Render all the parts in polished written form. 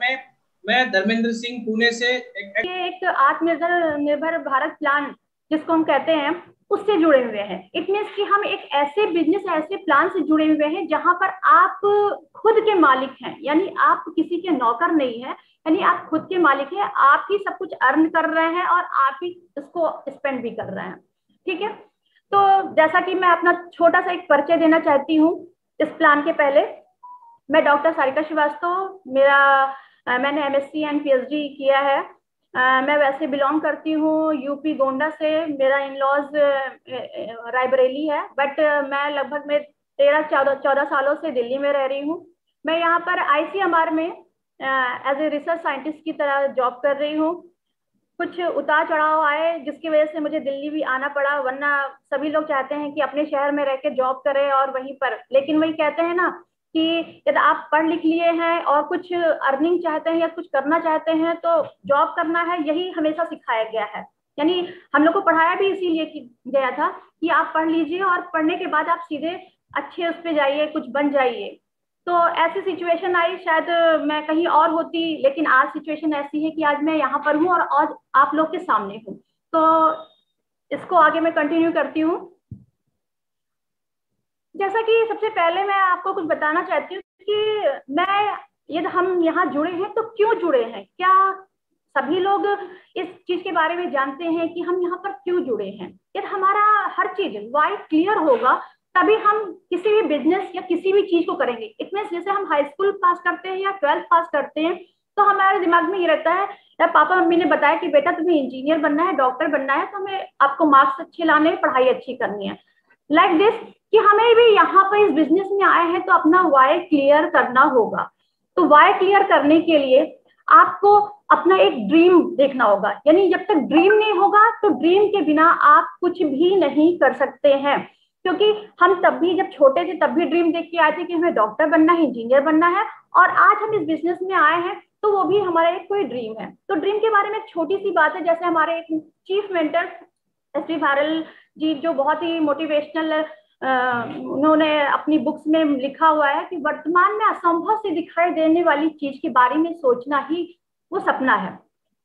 मैं मैं धर्मेंद्र सिंह पुणे से ये एक आत्मनिर्भर निर्भर भारत प्लान जिसको हम कहते हैं उससे जुड़े हुए हैं। इट मीन्स कि हम एक ऐसे बिजनेस ऐसे प्लान से जुड़े हुए हैं जहां पर आप खुद के मालिक हैं, यानी आप किसी के नौकर नहीं है, यानी आप खुद के मालिक हैं। आप ही सब कुछ अर्न कर रहे हैं और आप ही इसको स्पेंड भी कर रहे हैं। ठीक है, तो जैसा कि मैं अपना छोटा सा एक परिचय देना चाहती हूँ इस प्लान के पहले। मैं डॉक्टर सारिका श्रीवास्तव, मैंने एमएससी एंड पीएचडी किया है। मैं वैसे बिलोंग करती हूँ यूपी गोंडा से। मेरा इन लॉज रायबरेली है, बट मैं लगभग में 13-14 सालों से दिल्ली में रह रही हूँ। मैं यहाँ पर आईसीएमआर में एज ए रिसर्च साइंटिस्ट की तरह जॉब कर रही हूँ। कुछ उतार चढ़ाव आए जिसकी वजह से मुझे दिल्ली भी आना पड़ा, वरना सभी लोग चाहते हैं कि अपने शहर में रह के जॉब करें और वहीं पर, लेकिन वही कहते हैं ना कि यदि आप पढ़ लिख लिए हैं और कुछ अर्निंग चाहते हैं या कुछ करना चाहते हैं तो जॉब करना है, यही हमेशा सिखाया गया है। यानी हम लोग को पढ़ाया भी इसीलिए गया था कि आप पढ़ लीजिए और पढ़ने के बाद आप सीधे अच्छे उस पर जाइए, कुछ बन जाइए। तो ऐसी सिचुएशन आई, शायद मैं कहीं और होती, लेकिन आज सिचुएशन ऐसी है कि आज मैं यहाँ पर हूँ और आज आप लोग के सामने हूँ। तो इसको आगे मैं कंटिन्यू करती हूँ। जैसा कि सबसे पहले मैं आपको कुछ बताना चाहती हूँ कि मैं यदि हम यहाँ जुड़े हैं तो क्यों जुड़े हैं। क्या सभी लोग इस चीज के बारे में जानते हैं कि हम यहाँ पर क्यों जुड़े हैं? यदि हमारा हर चीज वाई क्लियर होगा तभी हम किसी भी बिजनेस या किसी भी चीज को करेंगे। इट मीन जैसे हम हाई स्कूल पास करते हैं या 12th पास करते हैं तो हमारे दिमाग में ये रहता है, या पापा मम्मी ने बताया कि बेटा तुम्हें इंजीनियर बनना है, डॉक्टर बनना है, तो हमें आपको मार्क्स अच्छे लाने हैं, पढ़ाई अच्छी करनी है, लाइक दिस, कि हमें भी यहाँ पर इस बिजनेस में आए हैं तो अपना वाई क्लियर करना होगा। तो वाई क्लियर करने के लिए आपको अपना एक ड्रीम देखना होगा। यानी जब तक ड्रीम नहीं होगा तो ड्रीम के बिना आप कुछ भी नहीं कर सकते हैं। क्योंकि हम तब भी जब छोटे थे तब भी ड्रीम देख के आए थे कि हमें डॉक्टर बनना है, इंजीनियर बनना है, और आज हम इस बिजनेस में आए हैं तो वो भी हमारा एक कोई ड्रीम है। तो ड्रीम के बारे में एक छोटी सी बात है, जैसे हमारे एक चीफ मेंटर एस वी भारल जी, जो बहुत ही मोटिवेशनल, उन्होंने अपनी बुक्स में लिखा हुआ है कि वर्तमान में असंभव से दिखाई देने वाली चीज के बारे में सोचना ही वो सपना है।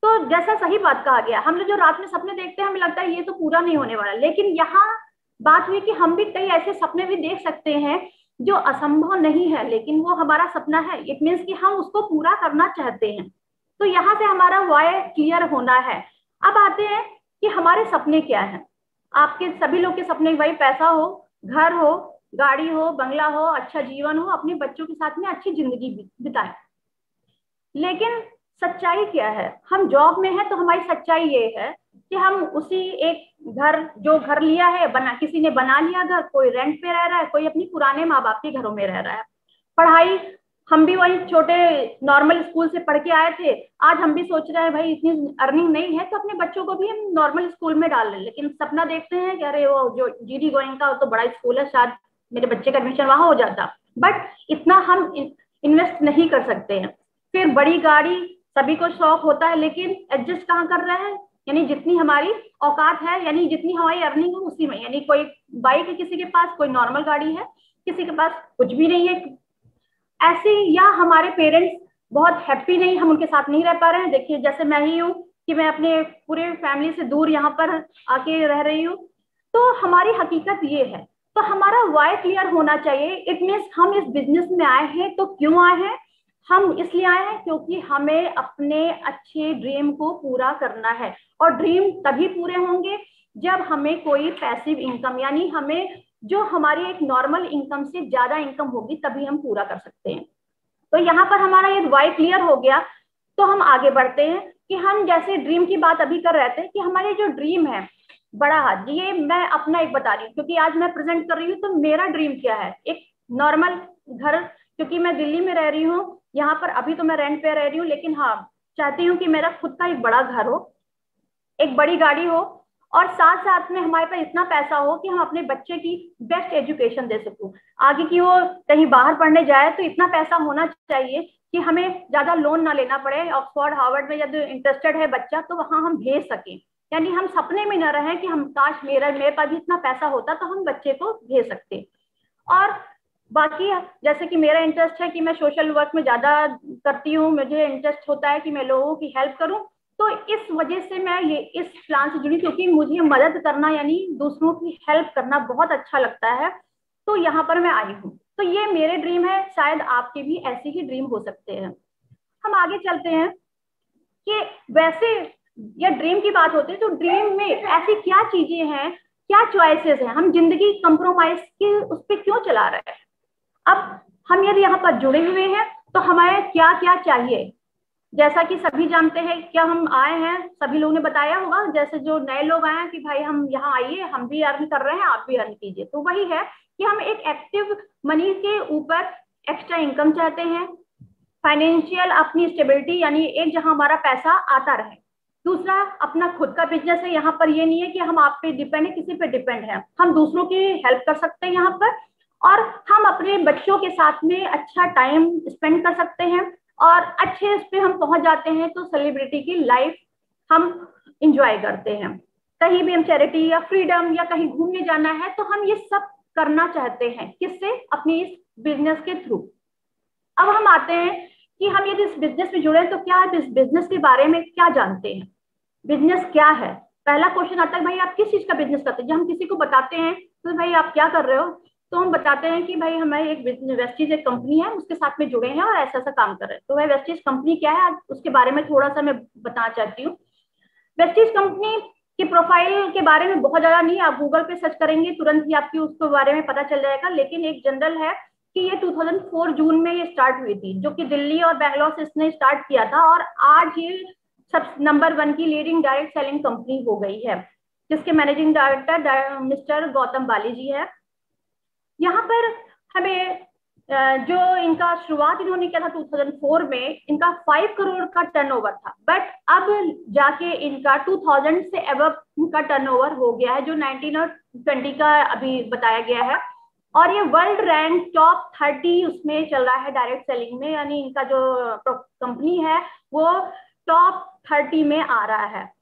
तो जैसा सही बात कहा गया, हम लोग जो रात में सपने देखते हैं हमें लगता है ये तो पूरा नहीं होने वाला, लेकिन यहाँ बात हुई कि हम भी कई ऐसे सपने भी देख सकते हैं जो असंभव नहीं है, लेकिन वो हमारा सपना है। इट मीन्स कि हम उसको पूरा करना चाहते हैं। तो यहाँ से हमारा वाई क्लियर होना है। अब आते हैं कि हमारे सपने क्या हैं। आपके सभी लोग के सपने, भाई पैसा हो, घर हो, गाड़ी हो, बंगला हो, अच्छा जीवन हो, अपने बच्चों के साथ में अच्छी जिंदगी बिताएं। लेकिन सच्चाई क्या है? हम जॉब में है तो हमारी सच्चाई ये है कि हम उसी एक घर, जो घर लिया है, बना, किसी ने बना लिया घर, कोई रेंट पे रह रहा है, कोई अपनी पुराने माँ बाप के घरों में रह रहा है। पढ़ाई, हम भी वही छोटे नॉर्मल स्कूल से पढ़ के आए थे। आज हम भी सोच रहे हैं भाई इतनी अर्निंग नहीं है तो अपने बच्चों को भी हम नॉर्मल स्कूल में डाल लें, लेकिन सपना देखते हैं कि अरे वो जो जीडी गोइंका तो बड़ा स्कूल है, शायद मेरे बच्चे का एडमिशन वहां हो जाता। बट इतना हम इन्वेस्ट नहीं कर सकते हैं। फिर बड़ी गाड़ी, सभी को शौक होता है, लेकिन एडजस्ट कहाँ कर रहे हैं? यानी जितनी हमारी औकात है, यानी जितनी हमारी अर्निंग है उसी में, यानी कोई बाइक है किसी के पास, कोई नॉर्मल गाड़ी है किसी के पास, कुछ भी नहीं है ऐसे। या हमारे पेरेंट्स बहुत हैप्पी नहीं, हम उनके साथ नहीं रह पा रहे हैं। देखिए जैसे मैं ही हूँ कि मैं अपने पूरे फैमिली से दूर यहाँ पर आके रह रही हूँ। तो हमारी हकीकत ये है। तो हमारा वाई क्लियर होना चाहिए। इट मीन्स हम इस बिजनेस में आए हैं तो क्यों आए हैं? हम इसलिए आए हैं क्योंकि हमें अपने अच्छे ड्रीम को पूरा करना है। और ड्रीम तभी पूरे होंगे जब हमें कोई पैसिव इनकम, यानी हमें जो हमारी एक नॉर्मल इनकम से ज्यादा इनकम होगी, तभी हम पूरा कर सकते हैं। तो यहाँ पर हमारा ये वाई क्लियर हो गया। तो हम आगे बढ़ते हैं कि हम जैसे ड्रीम की बात अभी कर रहे थे कि हमारे जो ड्रीम है बड़ा हाथ, ये मैं अपना एक बता रही हूँ क्योंकि आज मैं प्रेजेंट कर रही हूँ। तो मेरा ड्रीम क्या है? एक नॉर्मल घर, क्योंकि मैं दिल्ली में रह रही हूँ, यहाँ पर अभी तो मैं रेंट पे रह रही हूँ, लेकिन हाँ चाहती हूँ कि मेरा खुद का एक बड़ा घर हो, एक बड़ी गाड़ी हो, और साथ साथ में हमारे पास इतना पैसा हो कि हम अपने बच्चे की बेस्ट एजुकेशन दे सकूं। आगे की वो कहीं बाहर पढ़ने जाए तो इतना पैसा होना चाहिए कि हमें ज्यादा लोन ना लेना पड़े। ऑक्सफोर्ड हार्वर्ड में यदि इंटरेस्टेड है बच्चा तो वहां हम भेज सकें। यानी हम सपने में न रहे कि हम काश मेरे पास भी इतना पैसा होता तो हम बच्चे को भेज सकते। और बाकी जैसे कि मेरा इंटरेस्ट है कि मैं सोशल वर्क में ज्यादा करती हूँ, मुझे इंटरेस्ट होता है कि मैं लोगों की हेल्प करूँ, तो इस वजह से मैं ये इस प्लान से जुड़ी, क्योंकि मुझे मदद करना यानी दूसरों की हेल्प करना बहुत अच्छा लगता है, तो यहाँ पर मैं आई हूँ। तो ये मेरे ड्रीम है, शायद आपके भी ऐसे ही ड्रीम हो सकते हैं। हम आगे चलते हैं कि वैसे या ड्रीम की बात होती है तो ड्रीम में ऐसी क्या चीजें हैं, क्या चॉइसेस हैं, हम जिंदगी कंप्रोमाइज की उस पर क्यों चला रहे हैं। अब हम यदि यहाँ पर जुड़े हुए हैं तो हमें क्या क्या चाहिए, जैसा कि सभी जानते हैं, क्या हम आए हैं, सभी लोगों ने बताया होगा, जैसे जो नए लोग आए हैं कि भाई हम यहाँ आइए, हम भी अर्न कर रहे हैं, आप भी अर्न कीजिए, तो वही है कि हम एक एक्टिव मनी के ऊपर एक्स्ट्रा इनकम चाहते हैं, फाइनेंशियल अपनी स्टेबिलिटी, यानी एक जहां हमारा पैसा आता रहे। दूसरा, अपना खुद का बिजनेस है, यहाँ पर ये नहीं है कि हम आप पे डिपेंड है, किसी पे डिपेंड है, हम दूसरों की हेल्प कर सकते हैं यहाँ पर, और हम अपने बच्चों के साथ में अच्छा टाइम स्पेंड कर सकते हैं, और अच्छे उस पे हम पहुंच जाते हैं तो सेलिब्रिटी की लाइफ हम इंजॉय करते हैं। कहीं भी हम चैरिटी या फ्रीडम या कहीं घूमने जाना है तो हम ये सब करना चाहते हैं, किससे, अपनी इस बिजनेस के थ्रू। अब हम आते हैं कि हम यदि इस बिजनेस में जुड़े तो क्या आप इस बिजनेस के बारे में क्या जानते हैं, बिजनेस क्या है। पहला क्वेश्चन आता है भाई आप किस चीज का बिजनेस करते हैं। जब हम किसी को बताते हैं तो भाई आप क्या कर रहे हो, तो हम बताते हैं कि भाई हमारी एक वेस्टीज एक कंपनी है, उसके साथ में जुड़े हैं और ऐसा ऐसा काम कर रहे हैं। तो भाई वेस्टीज कंपनी क्या है, आज उसके बारे में थोड़ा सा मैं बताना चाहती हूँ। वेस्टीज कंपनी की प्रोफाइल के बारे में बहुत ज्यादा नहीं, आप गूगल पे सर्च करेंगे तुरंत ही आपकी उसके बारे में पता चल जाएगा, लेकिन एक जनरल है कि ये 2004 जून में ये स्टार्ट हुई थी, जो कि दिल्ली और बैंगलोर से इसने स्टार्ट किया था, और आज ये सब नंबर 1 की लीडिंग डायरेक्ट सेलिंग कंपनी हो गई है, जिसके मैनेजिंग डायरेक्टर मिस्टर गौतम बाली जी है। यहाँ पर हमें जो इनका शुरुआत इन्होंने किया था 2004 में, इनका 5 करोड़ का टर्नओवर था, बट अब जाके इनका 2000 से अबव का टर्नओवर हो गया है, जो 19 और 20 का अभी बताया गया है, और ये वर्ल्ड रैंक टॉप 30 उसमें चल रहा है डायरेक्ट सेलिंग में, यानी इनका जो कंपनी है वो टॉप 30 में आ रहा है।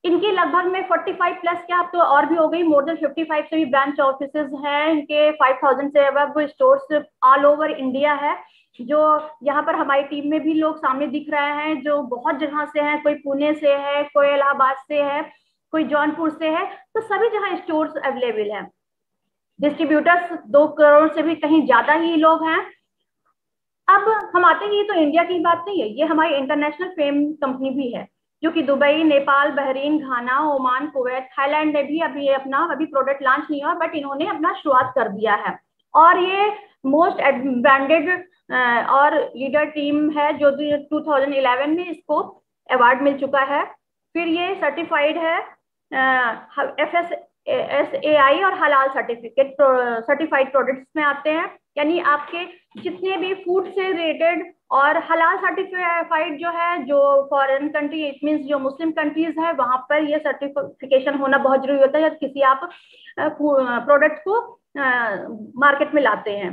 इनके लगभग में 45 प्लस क्या, अब तो और भी हो गई, मोर देन 55 से भी ब्रांच ऑफिसेज हैं इनके, 5000 से अब स्टोर्स ऑल ओवर इंडिया है, जो यहाँ पर हमारी टीम में भी लोग सामने दिख रहे हैं जो बहुत जगह से हैं, कोई पुणे से है, कोई इलाहाबाद से है, कोई जौनपुर से है, तो सभी जगह स्टोर्स अवेलेबल हैं। डिस्ट्रीब्यूटर्स 2 करोड़ से भी कहीं ज्यादा ही लोग हैं। अब हम आते हैं, ये तो इंडिया की बात नहीं है, ये हमारी इंटरनेशनल फेम कंपनी भी है, जो कि दुबई, नेपाल, बहरीन, घाना, ओमान, कुवैत, थाईलैंड में भी अभी अपना प्रोडक्ट लॉन्च नहीं हुआ, बट इन्होंने अपना शुरुआत कर दिया है, और ये मोस्ट ब्रांडेड और लीडर टीम है, जो 2011 में इसको अवार्ड मिल चुका है। फिर ये सर्टिफाइड है FSSAI और हलाल सर्टिफिकेट सर्टिफाइड प्रोडक्ट्स में आते हैं, यानी आपके जितने भी फूड से रिलेटेड, और हलाल सर्टिफाइड जो है, जो फॉरेन कंट्री, इट मींस जो मुस्लिम कंट्रीज है, वहां पर ये सर्टिफिकेशन होना बहुत जरूरी होता है जब किसी आप प्रोडक्ट को मार्केट में लाते हैं।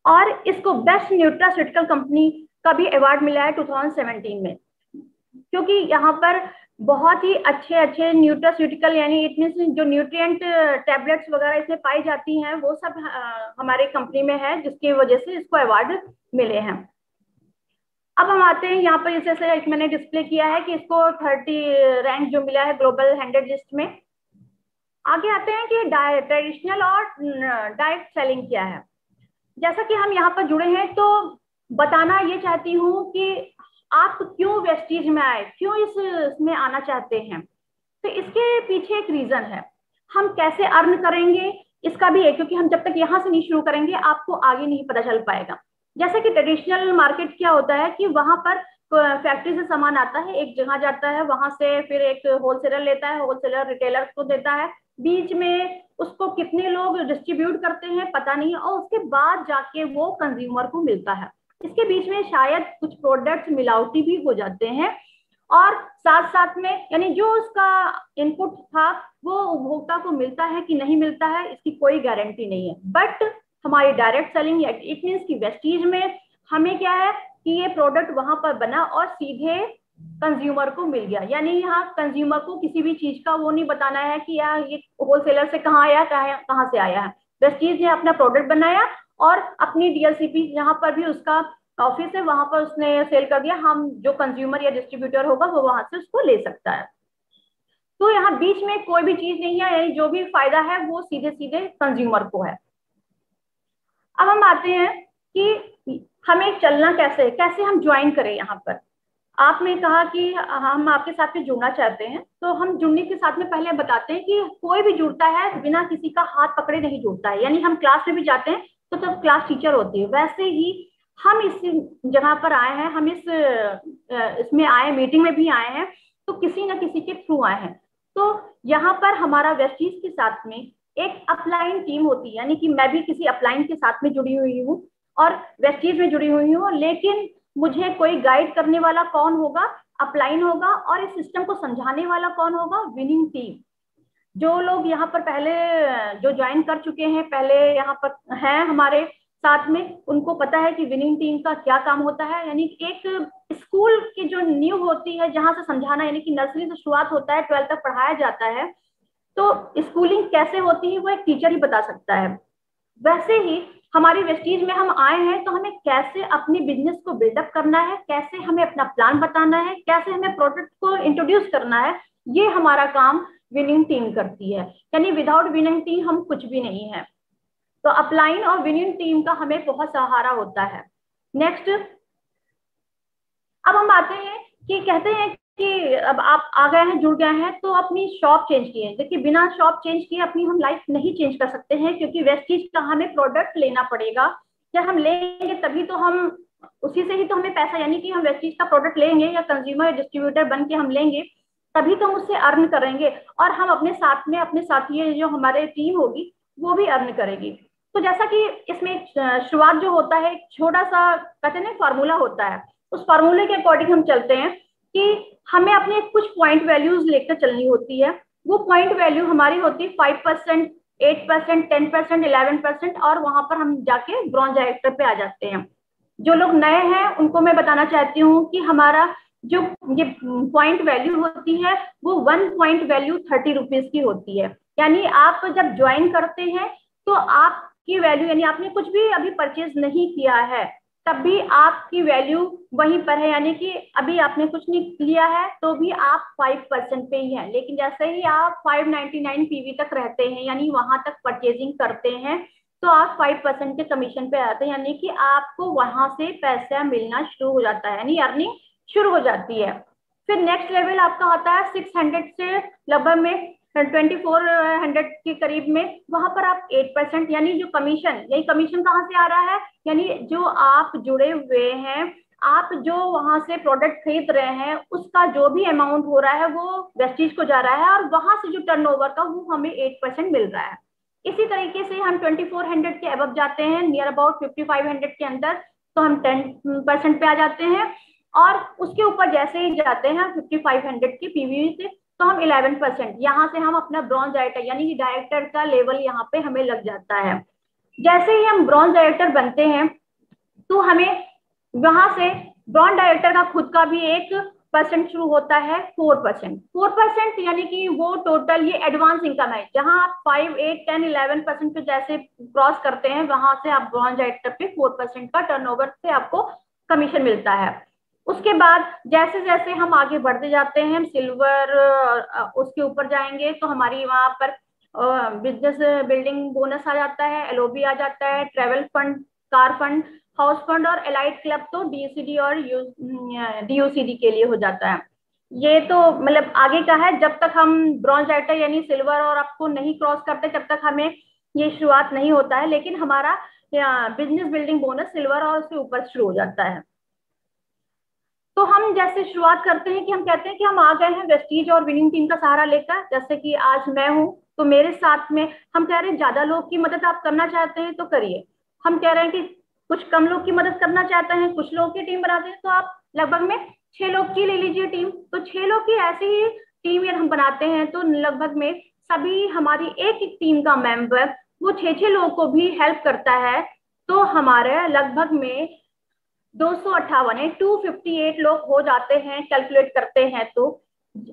और इसको बेस्ट न्यूट्रास्यूटिकल कंपनी का भी अवार्ड मिला है 2017 में, क्योंकि यहाँ पर बहुत ही अच्छे अच्छे न्यूट्रास्यूटिकल, यानी इट मींस जो न्यूट्रिएंट टैबलेट्स वगैरह इसमें पाई जाती हैं, वो सब हमारे कंपनी में है, जिसकी वजह से इसको अवार्ड मिले हैं। अब हम आते हैं यहाँ पर, जैसे एक मैंने डिस्प्ले किया है कि इसको 30 रैंक जो मिला है ग्लोबल 100 लिस्ट में। आगे आते हैं कि ट्रेडिशनल और डायरेक्ट सेलिंग क्या है। जैसा कि हम यहाँ पर जुड़े हैं तो बताना ये चाहती हूँ कि आप क्यों वेस्टीज में आए, क्यों इसमें आना चाहते हैं। तो इसके पीछे एक रीजन है, हम कैसे अर्न करेंगे इसका भी है, क्योंकि हम जब तक यहाँ से नहीं शुरू करेंगे आपको आगे नहीं पता चल पाएगा। जैसे कि ट्रेडिशनल मार्केट क्या होता है कि वहां पर फैक्ट्री से सामान आता है, एक जगह जाता है, वहां से फिर एक होलसेलर लेता है, होलसेलर रिटेलर को देता है, बीच में उसको कितने लोग डिस्ट्रीब्यूट करते हैं पता नहीं, और उसके बाद जाके वो कंज्यूमर को मिलता है। इसके बीच में शायद कुछ प्रोडक्ट्स मिलावटी भी हो जाते हैं, और साथ साथ में यानी जो उसका इनपुट था वो उपभोक्ता को मिलता है कि नहीं मिलता है, इसकी कोई गारंटी नहीं है। बट हमारी डायरेक्ट सेलिंग इट मींस की वेस्टीज में हमें क्या है कि ये प्रोडक्ट वहां पर बना और सीधे कंज्यूमर को मिल गया, यानी यहाँ कंज्यूमर को किसी भी चीज का वो नहीं बताना है कि यार ये होलसेलर से कहाँ आया, कहाँ से आया है। वेस्टीज ने अपना प्रोडक्ट बनाया और अपनी डीएलसीपी जहाँ पर भी उसका ऑफिस है वहां पर उसने सेल कर दिया, हम जो कंज्यूमर या डिस्ट्रीब्यूटर होगा वो वहां से उसको ले सकता है। तो यहाँ बीच में कोई भी चीज नहीं है, यानी जो भी फायदा है वो सीधे सीधे कंज्यूमर को है। अब हम आते हैं कि हमें चलना कैसे, कैसे हम ज्वाइन करें। यहाँ पर आपने कहा कि हम आपके साथ में जुड़ना चाहते हैं, तो हम जुड़ने के साथ में पहले बताते हैं कि कोई भी जुड़ता है बिना किसी का हाथ पकड़े नहीं जुड़ता है। यानी हम क्लास में भी जाते हैं तो क्लास टीचर होती है, वैसे ही हम इस जगह पर आए हैं, हम इसमें आए, मीटिंग में भी आए हैं तो किसी न किसी के थ्रू आए हैं। तो यहाँ पर हमारा वेस्टीज के साथ में एक अपलाइन टीम होती है, यानी कि मैं भी किसी अपलाइन के साथ में जुड़ी हुई हूँ और वेस्टीज में जुड़ी हुई हूँ, लेकिन मुझे कोई गाइड करने वाला कौन होगा, अपलाइन होगा। और इस सिस्टम को समझाने वाला कौन होगा, विनिंग टीम। जो लोग यहाँ पर पहले जो ज्वाइन कर चुके हैं, पहले यहाँ पर हैं हमारे साथ में, उनको पता है कि विनिंग टीम का क्या काम होता है। यानी एक स्कूल की जो नींव होती है जहां से समझाना, यानी कि नर्सरी से शुरुआत होता है, 12th तक पढ़ाया जाता है, तो स्कूलिंग कैसे होती है वो एक टीचर ही बता सकता है। वैसे ही हमारी वेस्टीज में हम आए हैं तो हमें कैसे अपने बिजनेस को बिल्डअप करना है, कैसे हमें अपना प्लान बताना है, कैसे हमें प्रोडक्ट को इंट्रोड्यूस करना है, ये हमारा काम विनिंग टीम करती है। यानी विदाउट विनिंग टीम हम कुछ भी नहीं है। तो अपलाइन और विनिंग टीम का हमें बहुत सहारा होता है। नेक्स्ट, अब हम आते हैं कि कहते हैं कि अब आप आ गए हैं, जुड़ गए हैं, तो अपनी शॉप चेंज की है। देखिए बिना शॉप चेंज किए अपनी हम लाइफ नहीं चेंज कर सकते हैं, क्योंकि वेस्टीज का हमें प्रोडक्ट लेना पड़ेगा। जब हम लेंगे तभी तो हम, उसी से ही तो हमें पैसा, यानी कि हम वेस्टीज का प्रोडक्ट लेंगे या कंज्यूमर डिस्ट्रीब्यूटर बन के हम लेंगे, तभी तो हम उससे अर्न करेंगे और हम अपने साथ में अपने साथी जो हमारे टीम होगी वो भी अर्न करेगी। तो जैसा कि इसमें शुरुआत जो होता है, एक छोटा सा कहते हैं फार्मूला होता है, उस फार्मूले के अकॉर्डिंग हम चलते हैं कि हमें अपने कुछ पॉइंट वैल्यूज लेकर चलनी होती है। वो पॉइंट वैल्यू हमारी होती है 5%, 8%, 10%, 11%, और वहां पर हम जाके ब्रॉन्ज डायरेक्टर पे आ जाते हैं। जो लोग नए हैं उनको मैं बताना चाहती हूँ कि हमारा जो ये पॉइंट वैल्यू होती है वो 1 पॉइंट वैल्यू 30 रुपीज की होती है। यानी आप जब ज्वाइन करते हैं तो आपकी वैल्यू, यानी आपने कुछ भी अभी परचेज नहीं किया है तब भी आपकी वैल्यू वहीं पर है, यानी कि अभी आपने कुछ नहीं लिया है तो भी आप 5% पे ही है। लेकिन जैसे ही आप 599 पीवी तक रहते हैं, यानी वहां तक परचेजिंग करते हैं, तो आप 5% के कमीशन पे आते हैं, यानी कि आपको वहां से पैसा मिलना शुरू हो जाता है, यानी अर्निंग शुरू हो जाती है। फिर नेक्स्ट लेवल आपका होता है 600 से लगभग में 2400 के करीब में, वहां पर आप 8%, यानी जो कमीशन, यही कमीशन कहाँ से आ रहा है, यानी जो आप जुड़े हुए हैं, आप जो वहां से प्रोडक्ट खरीद रहे हैं, उसका जो भी अमाउंट हो रहा है वो वेस्टीज को जा रहा है, और वहां से जो टर्नओवर का वो हमें 8% मिल रहा है। इसी तरीके से हम 2400 के अबव जाते हैं, नियर अबाउट 5500 के अंदर, तो हम 10% पे आ जाते हैं। और उसके ऊपर जैसे ही जाते हैं 5500 के पीवी से, तो हम 11%, यहाँ से हम अपना ब्रॉन्ज डायरेक्टर, यानी कि डायरेक्टर का लेवल यहाँ पे हमें लग जाता है। जैसे ही हम ब्रॉन्ज डायरेक्टर बनते हैं तो हमें वहां से ब्रॉन्ज डायरेक्टर का खुद का भी 1% शुरू होता है, 4%, यानी कि वो टोटल ये एडवांस इनकम है। जहां आप 5, 8, 10, 11% पे जैसे क्रॉस करते हैं, वहां से आप ब्रॉन्ज डायरेक्टर पे 4% का टर्नओवर से आपको कमीशन मिलता है। उसके बाद जैसे जैसे हम आगे बढ़ते जाते हैं, हम सिल्वर उसके ऊपर जाएंगे तो हमारी वहां पर बिजनेस बिल्डिंग बोनस आ जाता है, एलओबी आ जाता है, travel fund, car fund, house fund और एलाइड क्लब तो डीसीडी और डीओसीडी के लिए हो जाता है। ये तो मतलब आगे का है, जब तक हम ब्रॉन्ज डायरेक्टर यानी सिल्वर और आपको नहीं क्रॉस करते तब तक हमें ये शुरुआत नहीं होता है। लेकिन हमारा बिजनेस बिल्डिंग बोनस सिल्वर और उसके ऊपर शुरू हो जाता है। तो हम जैसे शुरुआत करते हैं कि हम कहते हैं कि हम आ गए हैं वेस्टीज और विनिंग टीम का सहारा लेकर, जैसे कि आज मैं हूं तो मेरे साथ में हम कह रहे हैं ज्यादा लोग की मदद आप करना चाहते हैं तो करिए। हम कह रहे हैं कि कुछ कम लोग की मदद करना चाहते हैं, कुछ लोग की टीम बनाते हैं, तो आप लगभग में 6 लोग की ले लीजिए टीम। तो 6 लोग की ऐसी ही टीम हम बनाते हैं, तो लगभग में सभी हमारी एक एक टीम का मेंबर वो 6 लोगों को भी हेल्प करता है। तो हमारे लगभग में 258 258 लोग हो जाते हैं, कैलकुलेट करते हैं तो।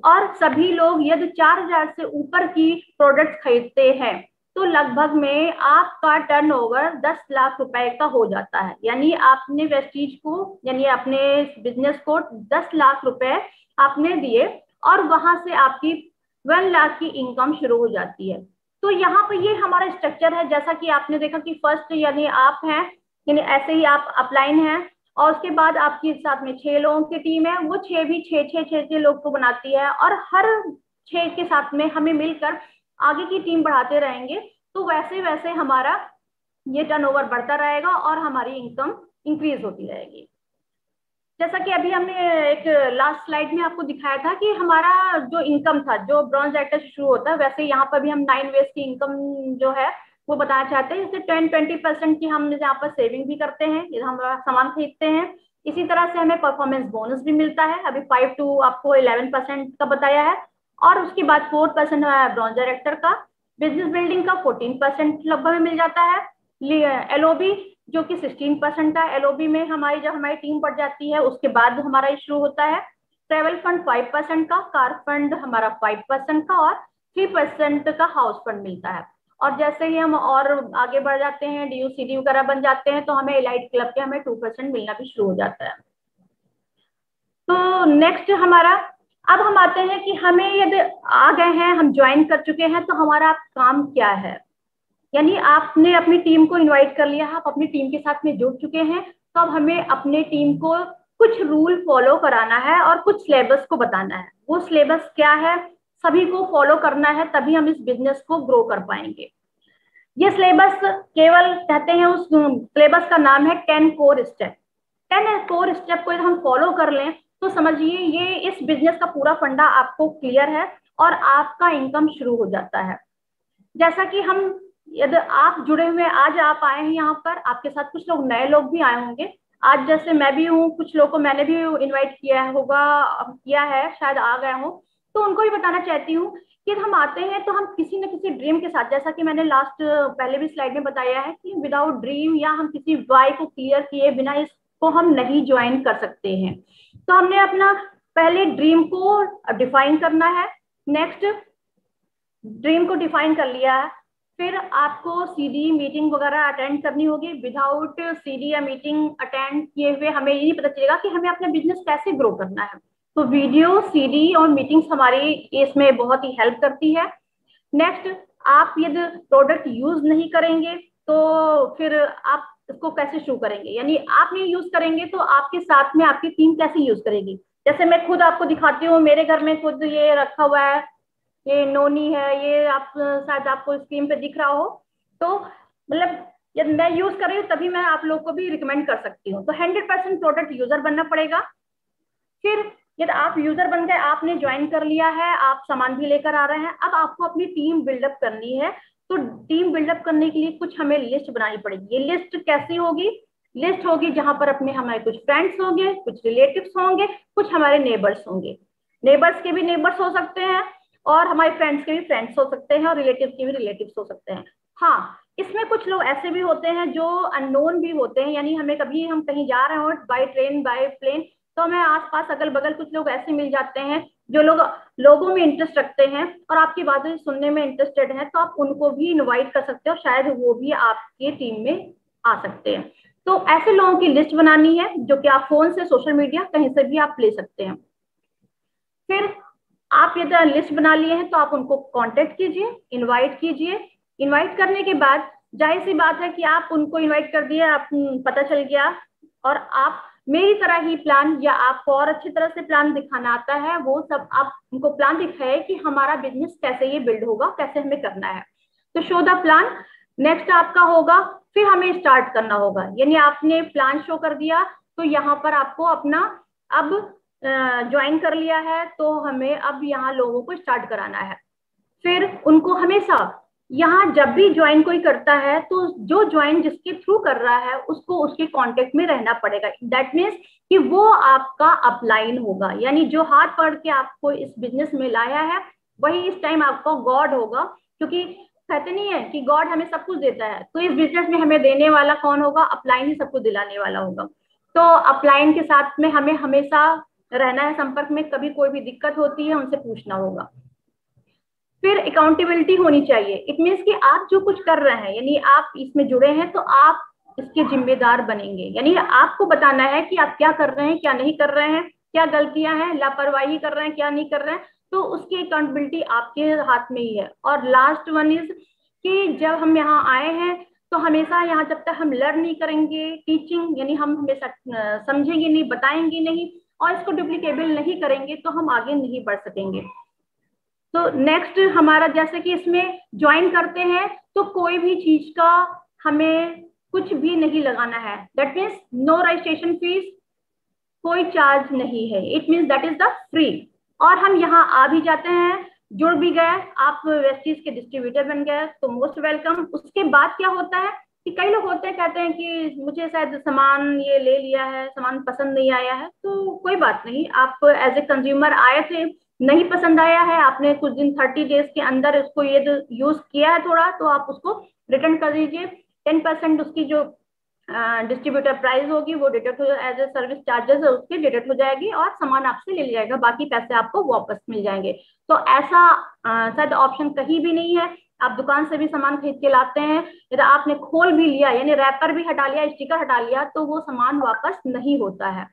और सभी लोग यदि 4000 से ऊपर की प्रोडक्ट खरीदते हैं तो लगभग में आपका टर्नओवर 10 लाख रुपए का हो जाता है। यानी आपने वेस्टीज को, यानी अपने बिजनेस को 10 लाख रुपए आपने दिए और वहां से आपकी 1 लाख की इनकम शुरू हो जाती है। तो यहाँ पर ये हमारा स्ट्रक्चर है। जैसा कि आपने देखा कि फर्स्ट यानी आप हैं, यानी ऐसे ही आप अपलाइन हैं, और उसके बाद आपके साथ में 6 लोगों की टीम है, वो 6 भी 6 लोग को बनाती है, और हर 6 के साथ में हमें मिलकर आगे की टीम बढ़ाते रहेंगे। तो वैसे वैसे हमारा ये टर्नओवर बढ़ता रहेगा और हमारी इनकम इंक्रीज होती रहेगी। जैसा कि अभी हमने एक लास्ट स्लाइड में आपको दिखाया था कि हमारा जो इनकम था जो ब्रॉन्ज एक्टर से शुरू होता है, वैसे यहाँ पर भी हम 9 वेज की इनकम जो है वो बताना चाहते हैं। जैसे 10-20% की हम यहाँ पर सेविंग भी करते हैं, ये हम सामान खरीदते हैं। इसी तरह से हमें परफॉर्मेंस बोनस भी मिलता है, अभी 5 to आपको 11% का बताया है। और उसके बाद 4% है ब्रॉन्ज डायरेक्टर का, बिजनेस बिल्डिंग का 14% लगभग में मिल जाता है, एलओबी जो कि 16% है। एलओबी में हमारी जब हमारी टीम बढ़ जाती है उसके बाद हमारा शुरू होता है। ट्रेवल फंड 5% का, कार फंड हमारा 5% का, और 3% का हाउस फंड मिलता है। और जैसे ही हम और आगे बढ़ जाते हैं, डी सी डी वगैरह बन जाते हैं, तो हमें एलाइट क्लब के हमें 2% मिलना भी शुरू हो जाता है। तो नेक्स्ट हमारा, अब हम आते हैं कि हमें यदि आ गए हैं, हम ज्वाइन कर चुके हैं, तो हमारा काम क्या है। यानी आपने अपनी टीम को इनवाइट कर लिया, आप अपनी टीम के साथ में जुड़ चुके हैं, तो अब हमें अपने टीम को कुछ रूल फॉलो कराना है और कुछ सिलेबस को बताना है। वो सिलेबस क्या है, सभी को फॉलो करना है, तभी हम इस बिजनेस को ग्रो कर पाएंगे। ये सिलेबस केवल कहते हैं, उस सिलेबस का नाम है 10 कोर स्टेप। 10 कोर स्टेप को हम फॉलो कर लें तो समझिए ये इस बिजनेस का पूरा फंडा आपको क्लियर है और आपका इनकम शुरू हो जाता है। जैसा कि हम, यदि आप जुड़े हुए आज आप आए हैं यहाँ पर, आपके साथ कुछ लोग नए लोग भी आए होंगे आज, जैसे मैं भी हूँ, कुछ लोगों को मैंने भी इनवाइट किया होगा, किया है, शायद आ गए हो, तो उनको भी बताना चाहती हूँ कि हम आते हैं तो हम किसी न किसी ड्रीम के साथ, जैसा कि मैंने लास्ट पहले भी स्लाइड में बताया है कि विदाउट ड्रीम या हम किसी वाई को क्लियर किए बिना इसको हम नहीं ज्वाइन कर सकते हैं। तो हमने अपना पहले ड्रीम को डिफाइन करना है। नेक्स्ट, ड्रीम को डिफाइन कर लिया है, फिर आपको सीडी मीटिंग वगैरह अटेंड करनी होगी। विदाउट सीडी या मीटिंग अटेंड किए हुए हमें ये नहीं पता चलेगा कि हमें अपना बिजनेस कैसे ग्रो करना है। तो वीडियो, सीडी और मीटिंग्स हमारी इसमें बहुत ही हेल्प करती है। नेक्स्ट, आप यदि प्रोडक्ट यूज नहीं करेंगे तो फिर आप इसको कैसे शुरू करेंगे, यानी आप नहीं यूज करेंगे तो आपके साथ में आपकी टीम कैसे यूज करेगी। जैसे मैं खुद आपको दिखाती हूँ, मेरे घर में खुद ये रखा हुआ है, ये नोनी है, ये आप शायद आपको स्क्रीन पे दिख रहा हो। तो मतलब यदि मैं यूज कर रही हूँ तभी मैं आप लोग को भी रिकमेंड कर सकती हूँ। तो 100% प्रोडक्ट यूजर बनना पड़ेगा। फिर यदि आप यूजर बन गए, आपने ज्वाइन कर लिया है, आप सामान भी लेकर आ रहे हैं, अब आपको अपनी टीम बिल्डअप करनी है। तो टीम बिल्डअप करने के लिए कुछ हमें लिस्ट बनानी पड़ेगी। ये लिस्ट कैसी होगी, लिस्ट होगी जहां पर अपने हमारे कुछ फ्रेंड्स होंगे, कुछ रिलेटिव्स होंगे, कुछ हमारे नेबर्स होंगे। नेबर्स के भी नेबर्स हो सकते हैं और हमारे फ्रेंड्स के भी फ्रेंड्स हो सकते हैं और रिलेटिव के भी रिलेटिव्स हो सकते हैं। हाँ, इसमें कुछ लोग ऐसे भी होते हैं जो अननोन भी होते हैं, यानी हमें कभी हम कहीं जा रहे हो बाय ट्रेन बाय प्लेन, तो हमें आसपास अगल बगल कुछ लोग ऐसे मिल जाते हैं जो लोग लोगों में इंटरेस्ट रखते हैं और आपकी बातें सुनने में इंटरेस्टेड हैं, तो आप उनको भी इनवाइट कर सकते हो, शायद वो भी आपके टीम में आ सकते हैं। तो ऐसे लोगों की लिस्ट बनानी है जो कि आप फोन से, सोशल मीडिया कहीं से भी आप ले सकते हैं। फिर आप ये लिस्ट बना लिए हैं तो आप उनको कांटेक्ट कीजिए, इनवाइट कीजिए। इनवाइट करने के बाद जाहिर सी बात है कि आप उनको इनवाइट कर दिए, आप पता चल गया, और आप मेरी तरह ही प्लान या आपको और अच्छी तरह से प्लान दिखाना आता है, वो सब आप उनको प्लान दिखाए कि हमारा बिजनेस कैसे ये बिल्ड होगा, कैसे हमें करना है। तो शो द प्लान नेक्स्ट आपका होगा, फिर हमें स्टार्ट करना होगा। यानी आपने प्लान शो कर दिया तो यहाँ पर आपको अपना अब ज्वाइन कर लिया है, तो हमें अब यहाँ लोगों को स्टार्ट कराना है। फिर उनको हमेशा यहाँ जब भी ज्वाइन कोई करता है तो जो ज्वाइन जिसके थ्रू कर रहा है उसको उसके कांटेक्ट में रहना पड़ेगा। दैट मीन्स कि वो आपका अपलाइन होगा, यानी जो हाथ पकड़ के आपको इस बिजनेस में लाया है वही इस टाइम आपका गॉड होगा। क्योंकि कहते नहीं है कि गॉड हमें सब कुछ देता है, तो इस बिजनेस में हमें देने वाला कौन होगा, अपलाइन ही सब कुछ दिलाने वाला होगा। तो अपलाइन के साथ में हमें हमेशा रहना है संपर्क में, कभी कोई भी दिक्कत होती है उनसे पूछना होगा। फिर अकाउंटेबिलिटी होनी चाहिए। इट मीन्स कि आप जो कुछ कर रहे हैं, यानी आप इसमें जुड़े हैं तो आप इसके जिम्मेदार बनेंगे, यानी आपको बताना है कि आप क्या कर रहे हैं, क्या नहीं कर रहे हैं, क्या गलतियां हैं, लापरवाही कर रहे हैं, क्या नहीं कर रहे हैं। तो उसकी अकाउंटेबिलिटी आपके हाथ में ही है। और लास्ट वन इज कि जब हम यहाँ आए हैं तो हमेशा यहाँ जब तक हम लर्न नहीं करेंगे टीचिंग, यानी हम हमेशा समझेंगे नहीं, बताएंगे नहीं और इसको डुप्लीकेबल नहीं करेंगे तो हम आगे नहीं बढ़ सकेंगे। तो नेक्स्ट हमारा जैसे कि इसमें ज्वाइन करते हैं तो कोई भी चीज का हमें कुछ भी नहीं लगाना है। That means no registration fees, कोई चार्ज नहीं है। It means that is the free. और हम यहाँ आ भी जाते हैं, जुड़ भी गए, आप वेस्टीज के डिस्ट्रीब्यूटर बन गए तो मोस्ट वेलकम। उसके बाद क्या होता है कि कई लोग होते हैं कहते हैं कि मुझे शायद सामान ये ले लिया है, सामान पसंद नहीं आया है। तो कोई बात नहीं, आप एज ए कंज्यूमर आए थे, नहीं पसंद आया है, आपने कुछ दिन 30 डेज के अंदर उसको ये यूज किया है थोड़ा, तो आप उसको रिटर्न कर दीजिए। 10% उसकी जो डिस्ट्रीब्यूटर प्राइस होगी वो डिडक्ट हो, एज ए सर्विस चार्जेस है उसके डिडक्ट हो जाएगी और सामान आपसे ले लिया जाएगा, बाकी पैसे आपको वापस मिल जाएंगे। तो ऐसा शायद ऑप्शन कहीं भी नहीं है। आप दुकान से भी सामान खरीद के लाते हैं, यदि आपने खोल भी लिया, यानी रैपर भी हटा लिया, स्टिकर हटा लिया, तो वो सामान वापस नहीं होता है।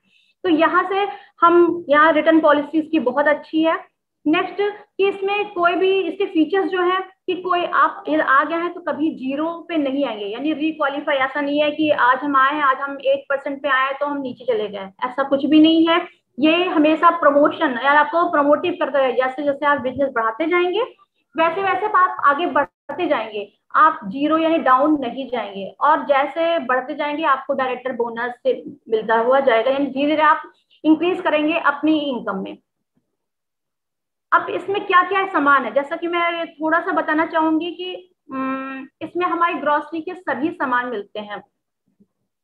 तो यहाँ से हम यहाँ रिटर्न पॉलिसीज की बहुत अच्छी है। नेक्स्ट कि इसमें कोई भी इसके फीचर्स जो है कि कोई आप आ गए हैं तो कभी जीरो पे नहीं आएंगे, यानी रिक्वालीफाई ऐसा नहीं है कि आज हम आए हैं, आज हम 8% पे आए तो हम नीचे चले गए, ऐसा कुछ भी नहीं है। ये हमेशा प्रमोशन यार आपको प्रमोटिव करता है, जैसे जैसे आप बिजनेस बढ़ाते जाएंगे वैसे वैसे आप आगे बढ़ते जाएंगे, आप जीरो यानी डाउन नहीं जाएंगे। और जैसे बढ़ते जाएंगे आपको डायरेक्टर बोनस से मिलता हुआ जाएगा, यानी धीरे धीरे आप इंक्रीज करेंगे अपनी इनकम में। अब इसमें क्या क्या सामान है, जैसा कि मैं थोड़ा सा बताना चाहूंगी कि इसमें हमारी ग्रोसरी के सभी सामान मिलते हैं,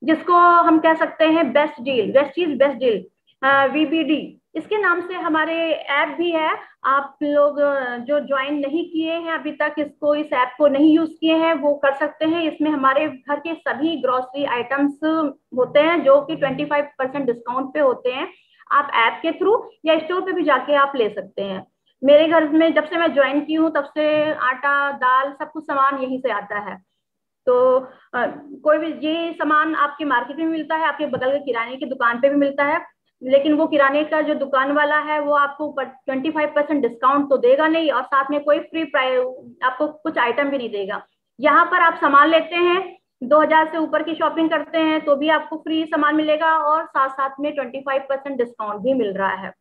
जिसको हम कह सकते हैं best deal, Vestige best deal, VBD इसके नाम से हमारे ऐप भी है। आप लोग जो ज्वाइन नहीं किए हैं अभी तक, इसको इस ऐप को नहीं यूज किए हैं, वो कर सकते हैं। इसमें हमारे घर के सभी ग्रोसरी आइटम्स होते हैं जो कि 25% डिस्काउंट पे होते हैं। आप ऐप के थ्रू या स्टोर पे भी जाके आप ले सकते हैं। मेरे घर में जब से मैं ज्वाइन की हूँ तब से आटा दाल सब कुछ सामान यहीं से आता है। तो कोई भी ये सामान आपके मार्केट में मिलता है, आपके बगल के किराने की दुकान पे भी मिलता है, लेकिन वो किराने का जो दुकान वाला है वो आपको 25% डिस्काउंट तो देगा नहीं और साथ में कोई फ्री प्राइस आपको कुछ आइटम भी नहीं देगा। यहाँ पर आप सामान लेते हैं 2000 से ऊपर की शॉपिंग करते हैं तो भी आपको फ्री सामान मिलेगा और साथ साथ में 25% डिस्काउंट भी मिल रहा है।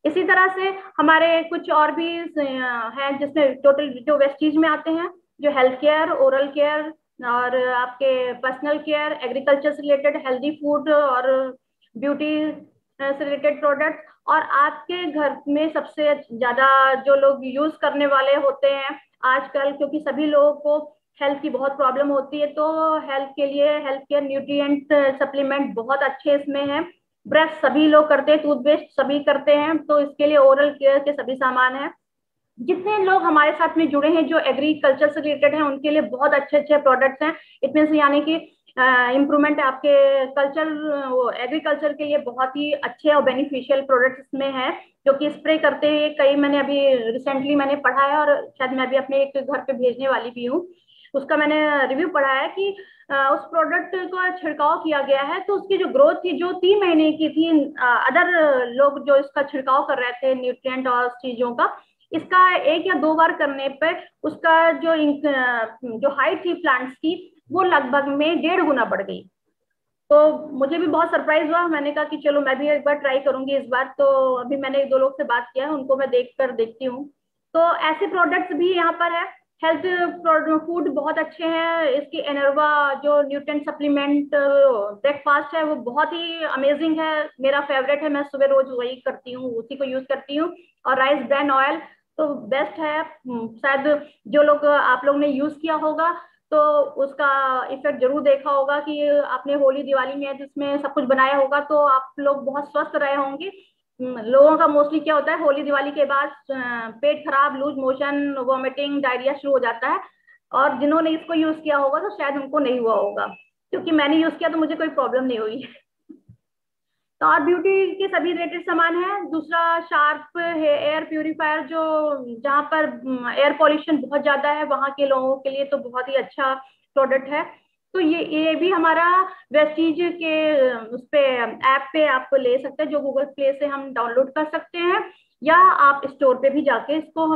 इसी तरह से हमारे कुछ और भी हैं जिसमें टोटल जो वेस्टीज में आते हैं, जो हेल्थ केयर, ओरल केयर और आपके पर्सनल केयर, एग्रीकल्चर से रिलेटेड हेल्दी फूड और ब्यूटी से रिलेटेड प्रोडक्ट। और आपके घर में सबसे ज्यादा जो लोग यूज करने वाले होते हैं आजकल, क्योंकि सभी लोगों को हेल्थ की बहुत प्रॉब्लम होती है, तो हेल्थ के लिए हेल्थ केयर न्यूट्रिएंट सप्लीमेंट बहुत अच्छे इसमें है। ब्रश सभी लोग करते हैं, टूथपेस्ट सभी करते हैं, तो इसके लिए ओरल केयर के सभी सामान है। जितने लोग हमारे साथ में जुड़े हैं जो एग्रीकल्चर से रिलेटेड हैं उनके लिए बहुत अच्छे अच्छे प्रोडक्ट्स हैं। इट मीन्स यानी कि इम्प्रूवमेंट आपके कल्चर एग्रीकल्चर के लिए बहुत ही अच्छे और बेनिफिशियल प्रोडक्ट्स इसमें है, जो कि स्प्रे करते हैं कई, मैंने अभी रिसेंटली मैंने पढ़ा है और शायद मैं अभी अपने एक घर पे भेजने वाली भी हूँ, उसका मैंने रिव्यू पढ़ा है कि उस प्रोडक्ट का छिड़काव किया गया है तो उसकी जो ग्रोथ थी जो 3 महीने की थी, अदर लोग जो इसका छिड़काव कर रहे थे न्यूट्रिएंट और चीजों का, इसका 1 या 2 बार करने पर उसका जो हाइट थी प्लांट्स की वो लगभग में 1.5 गुना बढ़ गई। तो मुझे भी बहुत सरप्राइज हुआ, मैंने कहा कि चलो मैं भी एक बार ट्राई करूंगी इस बार। तो अभी मैंने 1-2 लोग से बात किया है, उनको मैं देखती हूँ। तो ऐसे प्रोडक्ट्स भी यहाँ पर है। हेल्थ फूड बहुत अच्छे हैं, इसकी एनर्वा जो न्यूट्रिएंट सप्लीमेंट ब्रेकफास्ट है वो बहुत ही अमेजिंग है, मेरा फेवरेट है, मैं सुबह रोज वही करती हूँ, उसी को यूज करती हूँ। और राइस ब्रान ऑयल तो बेस्ट है, शायद जो लोग आप लोग ने यूज किया होगा तो उसका इफेक्ट जरूर देखा होगा कि आपने होली दिवाली में जिसमें सब कुछ बनाया होगा तो आप लोग बहुत स्वस्थ रहे होंगे। लोगों का मोस्टली क्या होता है होली दिवाली के बाद पेट खराब, लूज मोशन, वॉमिटिंग, डायरिया शुरू हो जाता है, और जिन्होंने इसको यूज किया होगा तो शायद उनको नहीं हुआ होगा, क्योंकि मैंने यूज किया तो मुझे कोई प्रॉब्लम नहीं हुई। स्टार ब्यूटी के सभी रेटेड सामान है। दूसरा शार्प है एयर प्यूरिफायर, जो जहाँ पर एयर पॉल्यूशन बहुत ज्यादा है वहां के लोगों के लिए तो बहुत ही अच्छा प्रोडक्ट है। तो ये भी हमारा वेस्टीज के उस पे ऐप पे आपको ले सकते हैं, जो गूगल प्ले से हम डाउनलोड कर सकते हैं, या आप स्टोर पे भी जाके इसको